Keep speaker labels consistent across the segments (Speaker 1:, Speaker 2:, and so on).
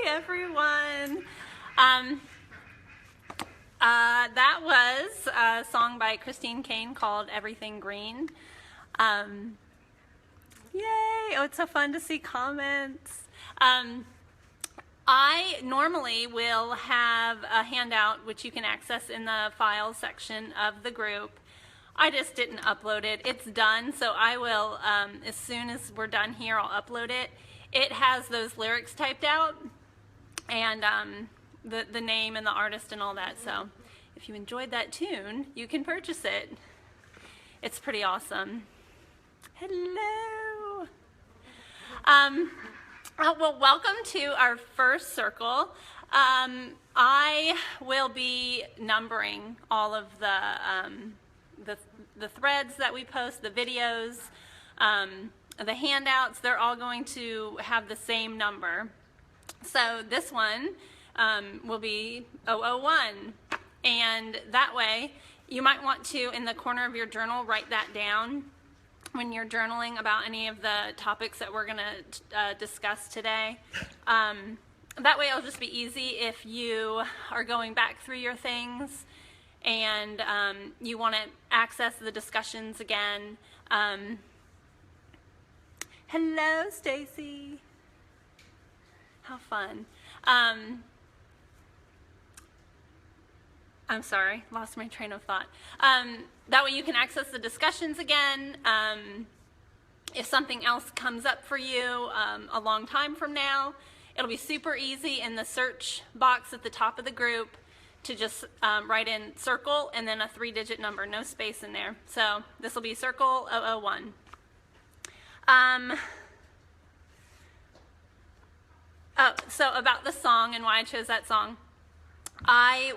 Speaker 1: everyone. That was a song by Christine Kane called Everything Green. Yay! Oh, it's so fun to see comments. I normally will have a handout which you can access in the files section of the group. I just didn't upload it. It's done, so I will, as soon as we're done here, I'll upload it. It has those lyrics typed out and the name and the artist and all that, so if you enjoyed that tune, you can purchase it. It's pretty awesome. Hello. Well, welcome to our first circle. I will be numbering all of the threads that we post, the videos, the handouts. They're all going to have the same number. So this one will be 001, and that way you might want to, in the corner of your journal, write that down when you're journaling about any of the topics that we're going to discuss today. That way it'll just be easy if you are going back through your things and you want to access the discussions again. Hello, Stacy. How fun. I'm sorry, lost my train of thought. That way you can access the discussions again. If something else comes up for you a long time from now, it'll be super easy in the search box at the top of the group to just write in circle and then a 3-digit number, no space in there. So this will be Circle001. So about the song and why I chose that song. I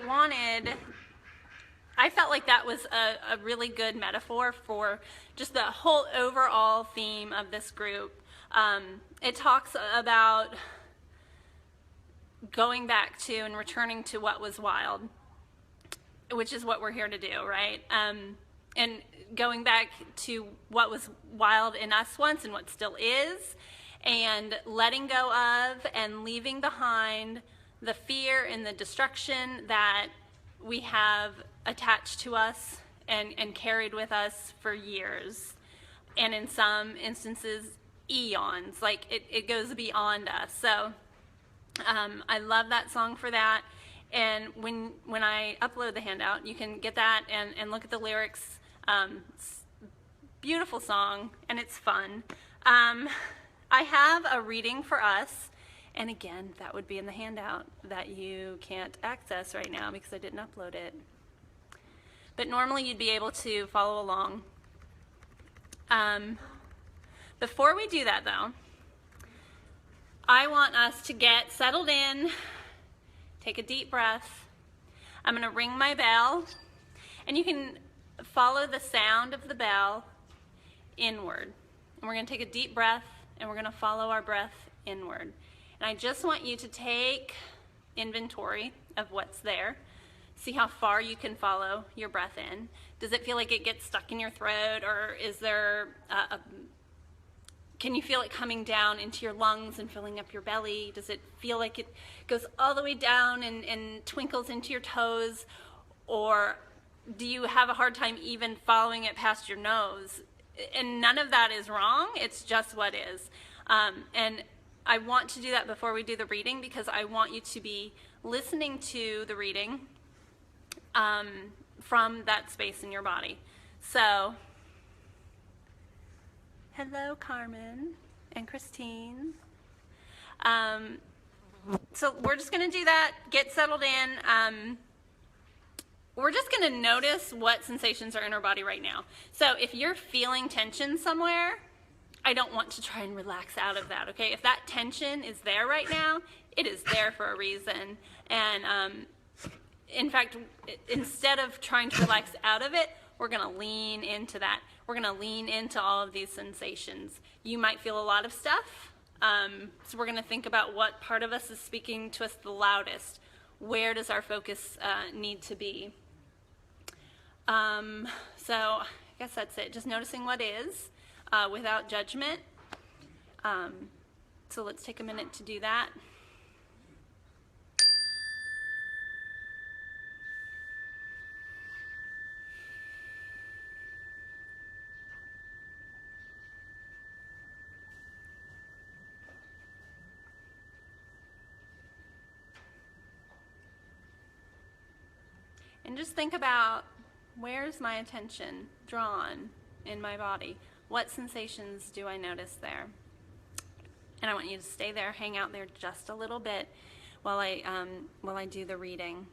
Speaker 1: felt like that was a really good metaphor for just the whole overall theme of this group. It talks about going back to and returning to what was wild, which is what we're here to do, right? And going back to what was wild in us once and what still is, and letting go of and leaving behind the fear and the destruction that we have attached to us and carried with us for years, and in some instances eons. Like it goes beyond us. So I love that song for that. And when I upload the handout, you can get that and look at the lyrics. It's a beautiful song and it's fun. I have a reading for us. And again, that would be in the handout that you can't access right now because I didn't upload it. But normally you'd be able to follow along. Before we do that though, I want us to get settled in, take a deep breath. I'm going to ring my bell, and you can follow the sound of the bell inward. And we're going to take a deep breath, and we're going to follow our breath inward. And I just want you to take inventory of what's there. See how far you can follow your breath in. Does it feel like it gets stuck in your throat, or is there can you feel it coming down into your lungs and filling up your belly? Does it feel like it goes all the way down and twinkles into your toes? Or do you have a hard time even following it past your nose? And none of that is wrong. It's just what is. And I want to do that before we do the reading because I want you to be listening to the reading from that space in your body. So, hello, Carmen and Christine. So we're just going to do that, get settled in. We're just going to notice what sensations are in our body right now. So if you're feeling tension somewhere, I don't want to try and relax out of that, okay? If that tension is there right now, it is there for a reason. And in fact, instead of trying to relax out of it, we're going to lean into that. We're going to lean into all of these sensations. You might feel a lot of stuff, so we're going to think about what part of us is speaking to us the loudest. Where does our focus need to be? So I guess that's it. Just noticing what is without judgment. So let's take a minute to do that. And just think about, where's my attention drawn in my body? What sensations do I notice there? And I want you to stay there, hang out there just a little bit while I do the reading.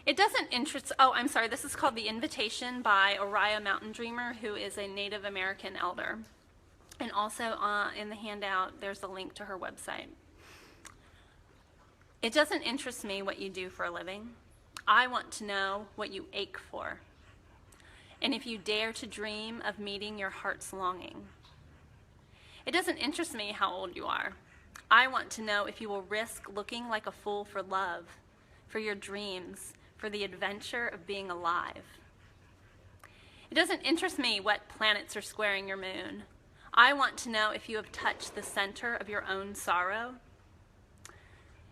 Speaker 1: It doesn't interest, oh, I'm sorry, this is called The Invitation by Oriah Mountain Dreamer, who is a Native American elder. And also in the handout, there's a link to her website. It doesn't interest me what you do for a living. I want to know what you ache for. And if you dare to dream of meeting your heart's longing. It doesn't interest me how old you are. I want to know if you will risk looking like a fool for love, for your dreams, for the adventure of being alive. It doesn't interest me what planets are squaring your moon. I want to know if you have touched the center of your own sorrow,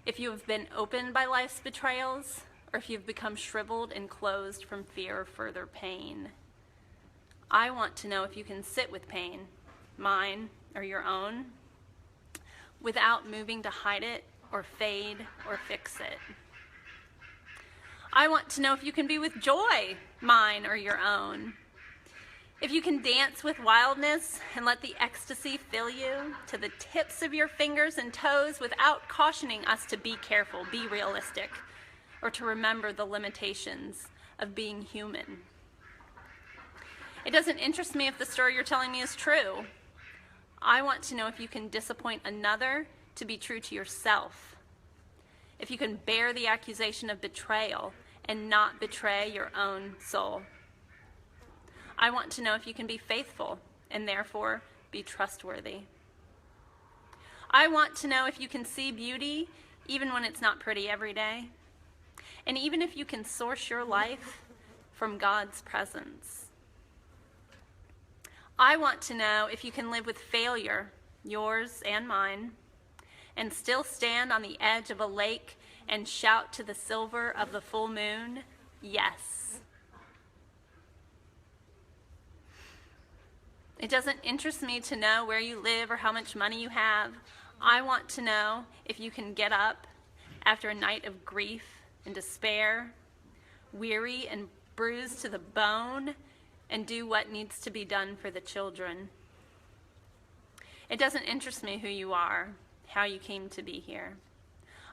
Speaker 1: if you have been opened by life's betrayals, or if you've become shriveled and closed from fear of further pain. I want to know if you can sit with pain, mine or your own, without moving to hide it or fade or fix it. I want to know if you can be with joy, mine or your own. If you can dance with wildness and let the ecstasy fill you to the tips of your fingers and toes without cautioning us to be careful, be realistic, or to remember the limitations of being human. It doesn't interest me if the story you're telling me is true. I want to know if you can disappoint another to be true to yourself. If you can bear the accusation of betrayal and not betray your own soul. I want to know if you can be faithful and therefore be trustworthy. I want to know if you can see beauty even when it's not pretty every day. And even if you can source your life from God's presence. I want to know if you can live with failure, yours and mine, and still stand on the edge of a lake and shout to the silver of the full moon, yes. It doesn't interest me to know where you live or how much money you have. I want to know if you can get up after a night of grief and despair, weary and bruised to the bone, and do what needs to be done for the children. It doesn't interest me who you are, how you came to be here.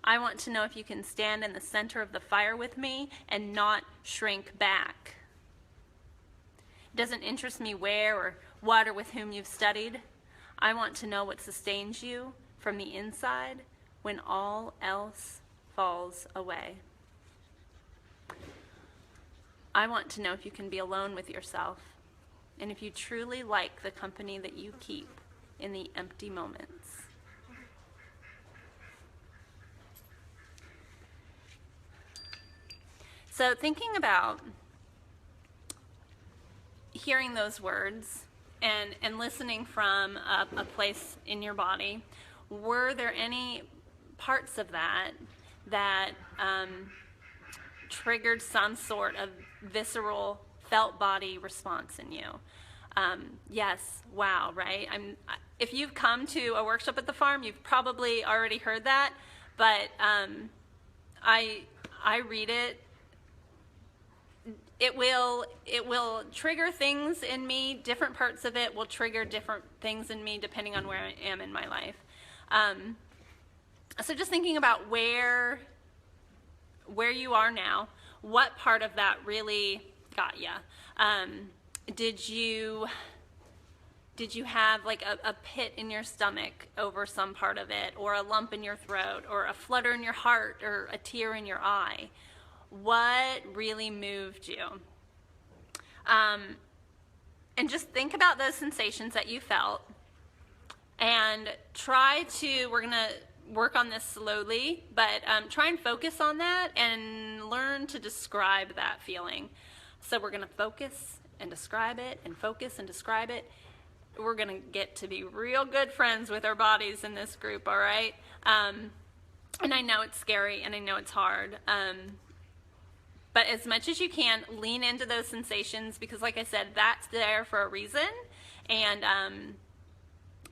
Speaker 1: I want to know if you can stand in the center of the fire with me and not shrink back. It doesn't interest me where or what or with whom you've studied. I want to know what sustains you from the inside when all else falls away. I want to know if you can be alone with yourself and if you truly like the company that you keep in the empty moments. So thinking about hearing those words and listening from a place in your body, were there any parts of that that triggered some sort of visceral felt body response in you? Yes, wow, right? If you've come to a workshop at the farm, you've probably already heard that, but I read it. It will trigger things in me. Different parts of it will trigger different things in me depending on where I am in my life. So just thinking about where you are now, what part of that really got you? Did you have like a pit in your stomach over some part of it, or a lump in your throat, or a flutter in your heart, or a tear in your eye? What really moved you? And just think about those sensations that you felt and we're going to work on this slowly, but try and focus on that and learn to describe that feeling. So we're going to focus and describe it and focus and describe it. We're going to get to be real good friends with our bodies in this group, all right? And I know it's scary and I know it's hard. But as much as you can, lean into those sensations, because like I said, that's there for a reason. And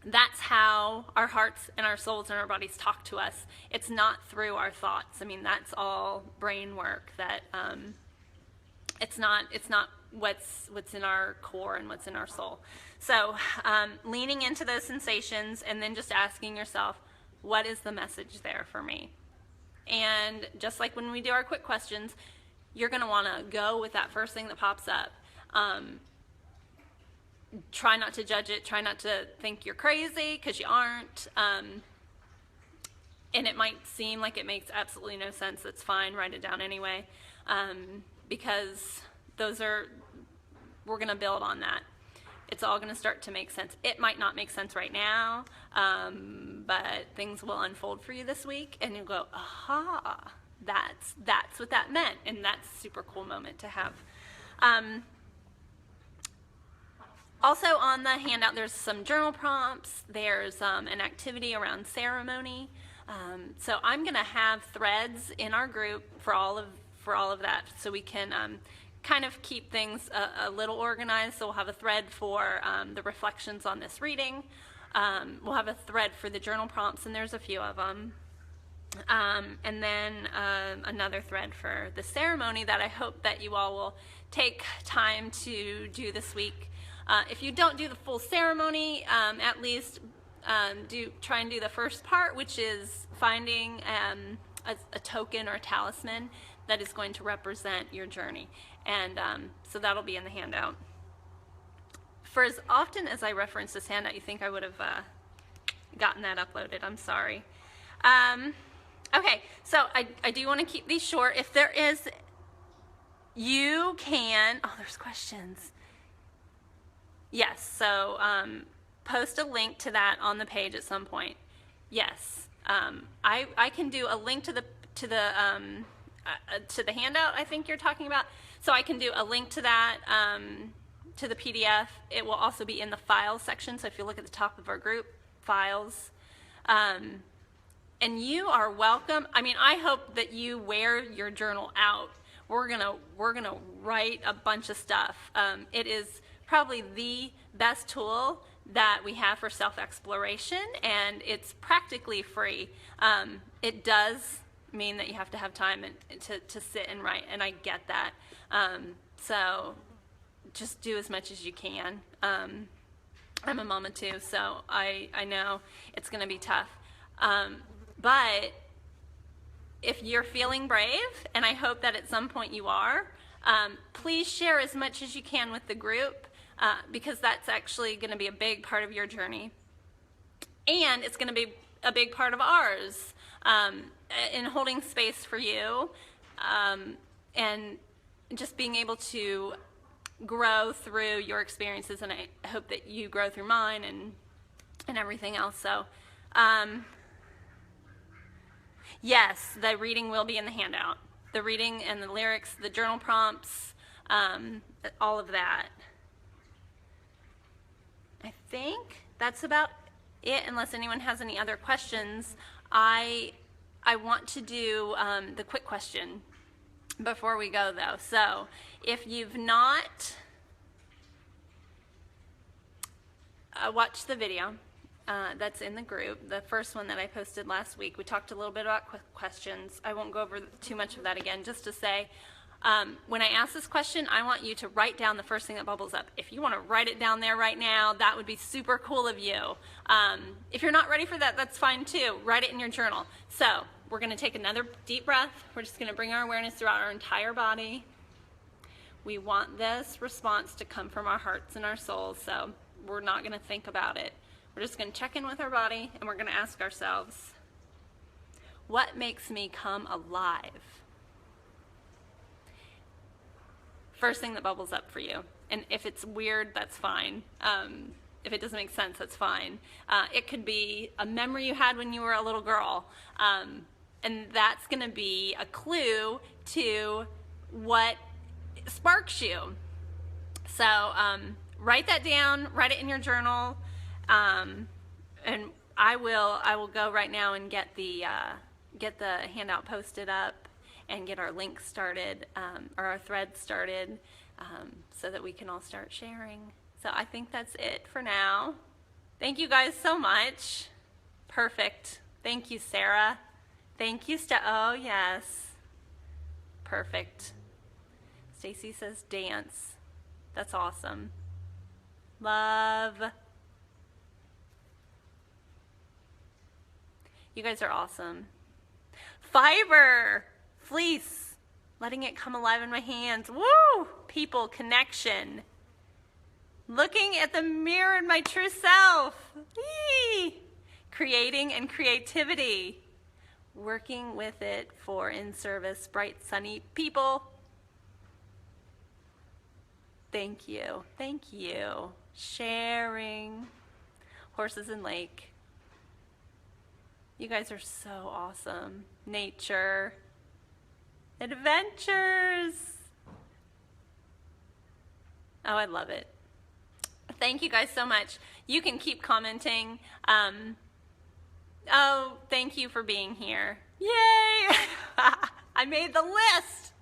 Speaker 1: That's how our hearts and our souls and our bodies talk to us. It's not through our thoughts. I mean, that's all brain work. That it's not what's in our core and what's in our soul. So leaning into those sensations and then just asking yourself, what is the message there for me? And just like when we do our quick questions, you're going to want to go with that first thing that pops up. Try not to judge it. Try not to think you're crazy, because you aren't. And it might seem like it makes absolutely no sense. That's fine. Write it down anyway, because we're going to build on that. It's all going to start to make sense. It might not make sense right now, but things will unfold for you this week, and you'll go, aha, that's what that meant, and that's a super cool moment to have. Also on the handout, there's some journal prompts. There's an activity around ceremony. So I'm going to have threads in our group for all of that, so we can kind of keep things a little organized. So we'll have a thread for the reflections on this reading. We'll have a thread for the journal prompts, and there's a few of them. And then another thread for the ceremony that I hope that you all will take time to do this week. If you don't do the full ceremony, at least try and do the first part, which is finding a token or a talisman that is going to represent your journey. And so that'll be in the handout. For as often as I reference this handout, you think I would have gotten that uploaded. I'm sorry. Okay, so I do want to keep these short. If there is, you can, oh, there's questions. Yes, so post a link to that on the page at some point. Yes, I can do a link to the handout I think you're talking about. So I can do a link to that, to the PDF. It will also be in the files section. So if you look at the top of our group, files. And you are welcome. I mean, I hope that you wear your journal out. We're gonna write a bunch of stuff. It is probably the best tool that we have for self-exploration, and it's practically free. It does mean that you have to have time to sit and write, and I get that. So just do as much as you can. I'm a mama too, so I know it's going to be tough. But if you're feeling brave, and I hope that at some point you are, please share as much as you can with the group, because that's actually going to be a big part of your journey. And it's going to be a big part of ours, in holding space for you, and just being able to grow through your experiences, and I hope that you grow through mine and everything else. So yes, the reading will be in the handout. The reading and the lyrics, the journal prompts, all of that. I think that's about it, unless anyone has any other questions. I want to do the quick question before we go, though. So if you've not watched the video that's in the group, the first one that I posted last week, we talked a little bit about quick questions. I won't go over too much of that again, just to say, when I ask this question, I want you to write down the first thing that bubbles up. If you want to write it down there right now, that would be super cool of you. If you're not ready for that, that's fine too. Write it in your journal. So we're going to take another deep breath. We're just going to bring our awareness throughout our entire body. We want this response to come from our hearts and our souls, so we're not going to think about it. We're just going to check in with our body, and we're going to ask ourselves, what makes me come alive? First thing that bubbles up for you. And if it's weird, that's fine. If it doesn't make sense, that's fine. It could be a memory you had when you were a little girl. And that's going to be a clue to what sparks you. So write that down, write it in your journal, and I will go right now and get the handout posted up and get our link started, or our thread started, so that we can all start sharing. So I think that's it for now. Thank you guys so much. Perfect. Thank you, Sarah. Thank you, oh yes. Perfect. Stacy says dance. That's awesome. Love. You guys are awesome. Fiber. Fleece. Letting it come alive in my hands. Woo! People, connection. Looking at the mirror in my true self. Yee! Creating and creativity. Working with it for in service, bright, sunny people. Thank you. Thank you. Sharing. Horses and lake. You guys are so awesome. Nature. Adventures. Oh, I love it. Thank you guys so much. You can keep commenting. Oh, thank you for being here. Yay! I made the list.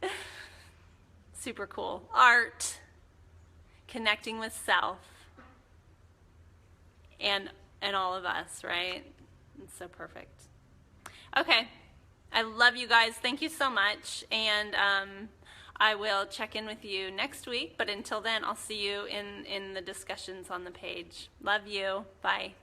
Speaker 1: Super cool. Art. Connecting with self. And all of us, right? It's so perfect. Okay. I love you guys. Thank you so much. And I will check in with you next week. But until then, I'll see you in the discussions on the page. Love you. Bye.